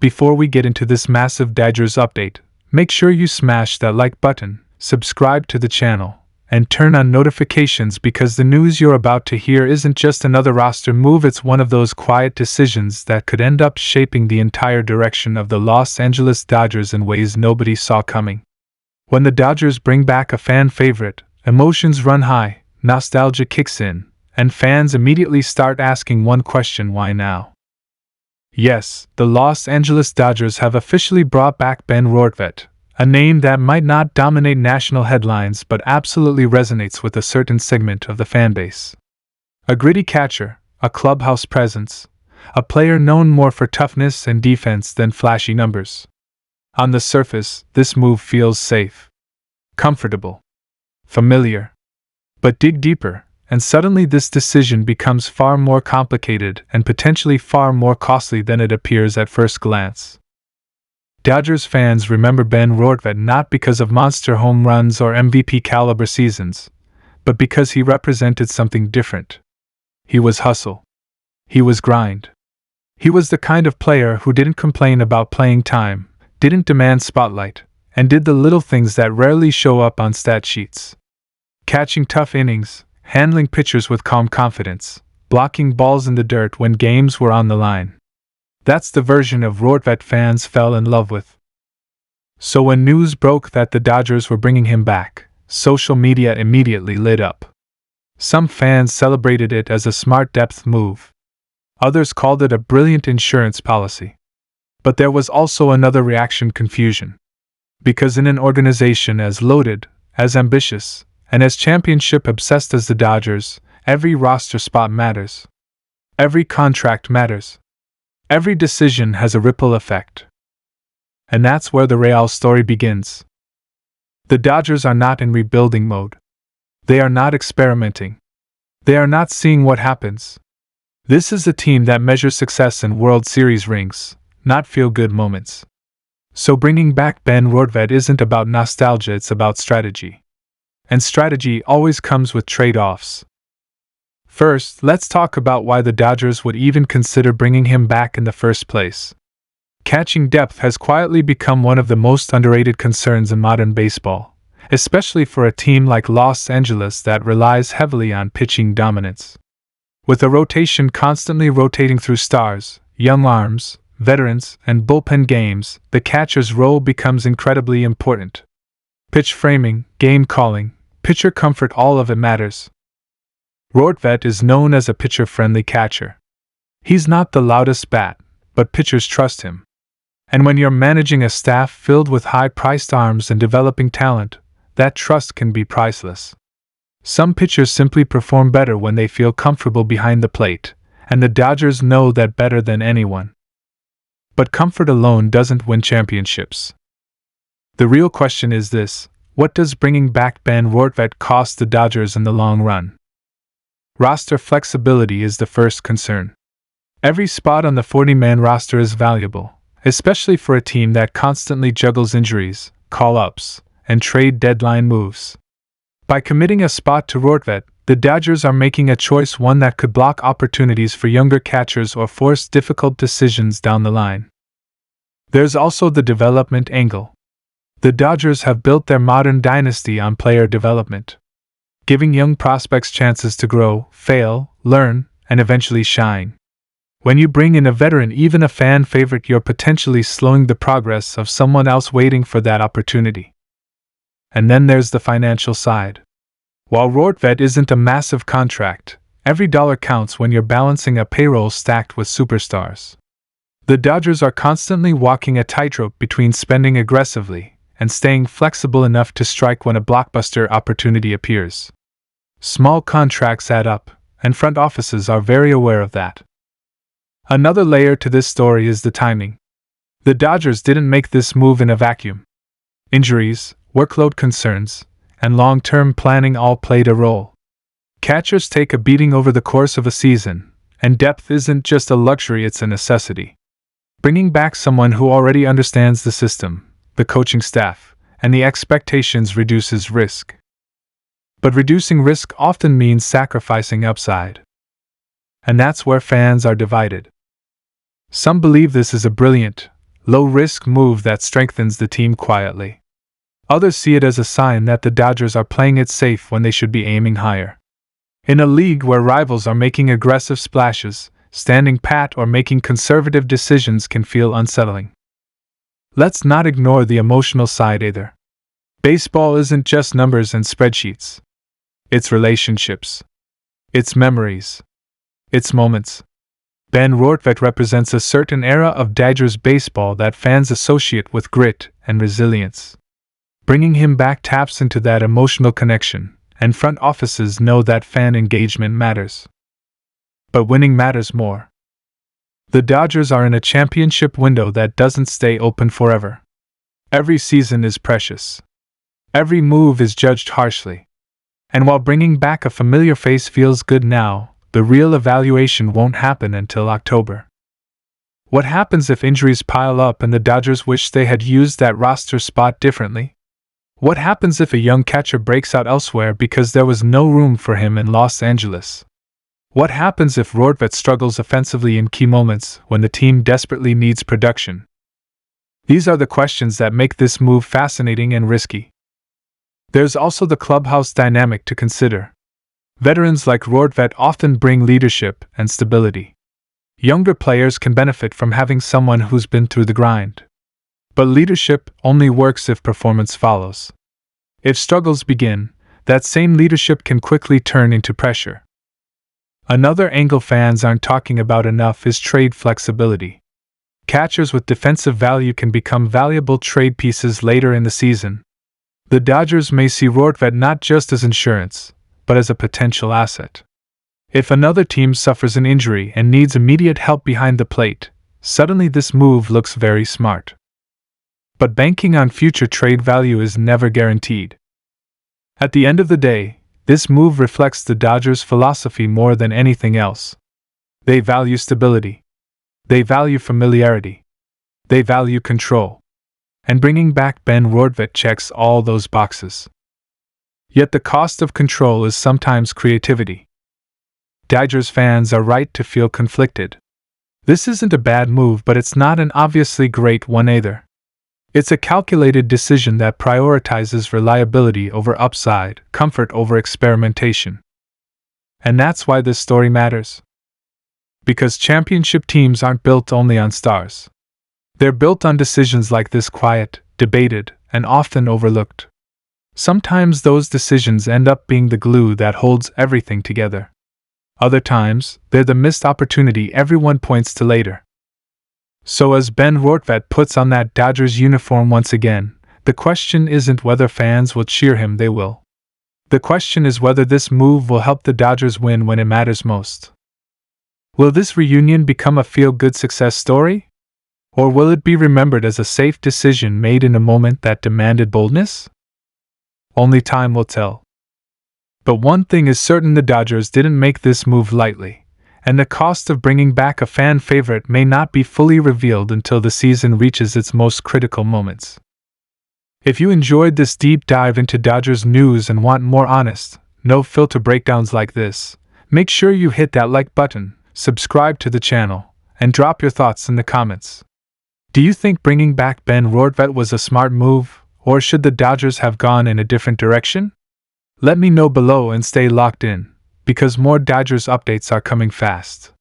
Before we get into this massive Dodgers update, make sure you smash that like button, subscribe to the channel, and turn on notifications because the news you're about to hear isn't just another roster move, it's one of those quiet decisions that could end up shaping the entire direction of the Los Angeles Dodgers in ways nobody saw coming. When the Dodgers bring back a fan favorite, emotions run high, nostalgia kicks in, and fans immediately start asking one question: why now? Yes, the Los Angeles Dodgers have officially brought back Ben Rortvedt, a name that might not dominate national headlines but absolutely resonates with a certain segment of the fanbase. A gritty catcher, a clubhouse presence, a player known more for toughness and defense than flashy numbers. On the surface, this move feels safe, comfortable, familiar. But dig deeper, and suddenly this decision becomes far more complicated and potentially far more costly than it appears at first glance. Dodgers fans remember Ben Rortvedt not because of monster home runs or MVP caliber seasons, but because he represented something different. He was hustle. He was grind. He was the kind of player who didn't complain about playing time, didn't demand spotlight, and did the little things that rarely show up on stat sheets. Catching tough innings, handling pitchers with calm confidence, blocking balls in the dirt when games were on the line. That's the version of Rortvedt fans fell in love with. So when news broke that the Dodgers were bringing him back, social media immediately lit up. Some fans celebrated it as a smart depth move. Others called it a brilliant insurance policy. But there was also another reaction: confusion. Because in an organization as loaded, as ambitious, and as championship-obsessed as the Dodgers, every roster spot matters. Every contract matters. Every decision has a ripple effect. And that's where the real story begins. The Dodgers are not in rebuilding mode. They are not experimenting. They are not seeing what happens. This is a team that measures success in World Series rings, not feel-good moments. So bringing back Ben Rortvedt isn't about nostalgia, it's about strategy. And strategy always comes with trade-offs. First, let's talk about why the Dodgers would even consider bringing him back in the first place. Catching depth has quietly become one of the most underrated concerns in modern baseball, especially for a team like Los Angeles that relies heavily on pitching dominance. With a rotation constantly rotating through stars, young arms, veterans, and bullpen games, the catcher's role becomes incredibly important. Pitch framing, game calling, pitcher comfort, all of it matters. Rortvedt is known as a pitcher-friendly catcher. He's not the loudest bat, but pitchers trust him. And when you're managing a staff filled with high-priced arms and developing talent, that trust can be priceless. Some pitchers simply perform better when they feel comfortable behind the plate, and the Dodgers know that better than anyone. But comfort alone doesn't win championships. The real question is this: what does bringing back Ben Rortvedt cost the Dodgers in the long run? Roster flexibility is the first concern. Every spot on the 40-man roster is valuable, especially for a team that constantly juggles injuries, call-ups, and trade deadline moves. By committing a spot to Rortvedt, the Dodgers are making a choice, one that could block opportunities for younger catchers or force difficult decisions down the line. There's also the development angle. The Dodgers have built their modern dynasty on player development, giving young prospects chances to grow, fail, learn, and eventually shine. When you bring in a veteran, even a fan favorite, you're potentially slowing the progress of someone else waiting for that opportunity. And then there's the financial side. While Rortvedt isn't a massive contract, every dollar counts when you're balancing a payroll stacked with superstars. The Dodgers are constantly walking a tightrope between spending aggressively and staying flexible enough to strike when a blockbuster opportunity appears. Small contracts add up, and front offices are very aware of that. Another layer to this story is the timing. The Dodgers didn't make this move in a vacuum. Injuries, workload concerns, and long-term planning all played a role. Catchers take a beating over the course of a season, and depth isn't just a luxury, it's a necessity. Bringing back someone who already understands the system, the coaching staff, and the expectations reduces risk. But reducing risk often means sacrificing upside. And that's where fans are divided. Some believe this is a brilliant, low-risk move that strengthens the team quietly. Others see it as a sign that the Dodgers are playing it safe when they should be aiming higher. In a league where rivals are making aggressive splashes, standing pat or making conservative decisions can feel unsettling. Let's not ignore the emotional side either. Baseball isn't just numbers and spreadsheets. It's relationships. It's memories. It's moments. Ben Rortvedt represents a certain era of Dodgers baseball that fans associate with grit and resilience. Bringing him back taps into that emotional connection, and front offices know that fan engagement matters. But winning matters more. The Dodgers are in a championship window that doesn't stay open forever. Every season is precious. Every move is judged harshly. And while bringing back a familiar face feels good now, the real evaluation won't happen until October. What happens if injuries pile up and the Dodgers wish they had used that roster spot differently? What happens if a young catcher breaks out elsewhere because there was no room for him in Los Angeles? What happens if Rortvedt struggles offensively in key moments when the team desperately needs production? These are the questions that make this move fascinating and risky. There's also the clubhouse dynamic to consider. Veterans like Rortvedt often bring leadership and stability. Younger players can benefit from having someone who's been through the grind. But leadership only works if performance follows. If struggles begin, that same leadership can quickly turn into pressure. Another angle fans aren't talking about enough is trade flexibility. Catchers with defensive value can become valuable trade pieces later in the season. The Dodgers may see Rortvedt not just as insurance, but as a potential asset. If another team suffers an injury and needs immediate help behind the plate, suddenly this move looks very smart. But banking on future trade value is never guaranteed. At the end of the day, this move reflects the Dodgers' philosophy more than anything else. They value stability. They value familiarity. They value control. And bringing back Ben Rortvedt checks all those boxes. Yet the cost of control is sometimes creativity. Dodgers fans are right to feel conflicted. This isn't a bad move, but it's not an obviously great one either. It's a calculated decision that prioritizes reliability over upside, comfort over experimentation. And that's why this story matters. Because championship teams aren't built only on stars. They're built on decisions like this, quiet, debated, and often overlooked. Sometimes those decisions end up being the glue that holds everything together. Other times, they're the missed opportunity everyone points to later. So as Ben Rortvedt puts on that Dodgers uniform once again, the question isn't whether fans will cheer him, they will. The question is whether this move will help the Dodgers win when it matters most. Will this reunion become a feel-good success story? Or will it be remembered as a safe decision made in a moment that demanded boldness? Only time will tell. But one thing is certain, the Dodgers didn't make this move lightly, and the cost of bringing back a fan favorite may not be fully revealed until the season reaches its most critical moments. If you enjoyed this deep dive into Dodgers news and want more honest, no-filter breakdowns like this, make sure you hit that like button, subscribe to the channel, and drop your thoughts in the comments. Do you think bringing back Ben Rortvedt was a smart move, or should the Dodgers have gone in a different direction? Let me know below and stay locked in, because more Dodgers updates are coming fast.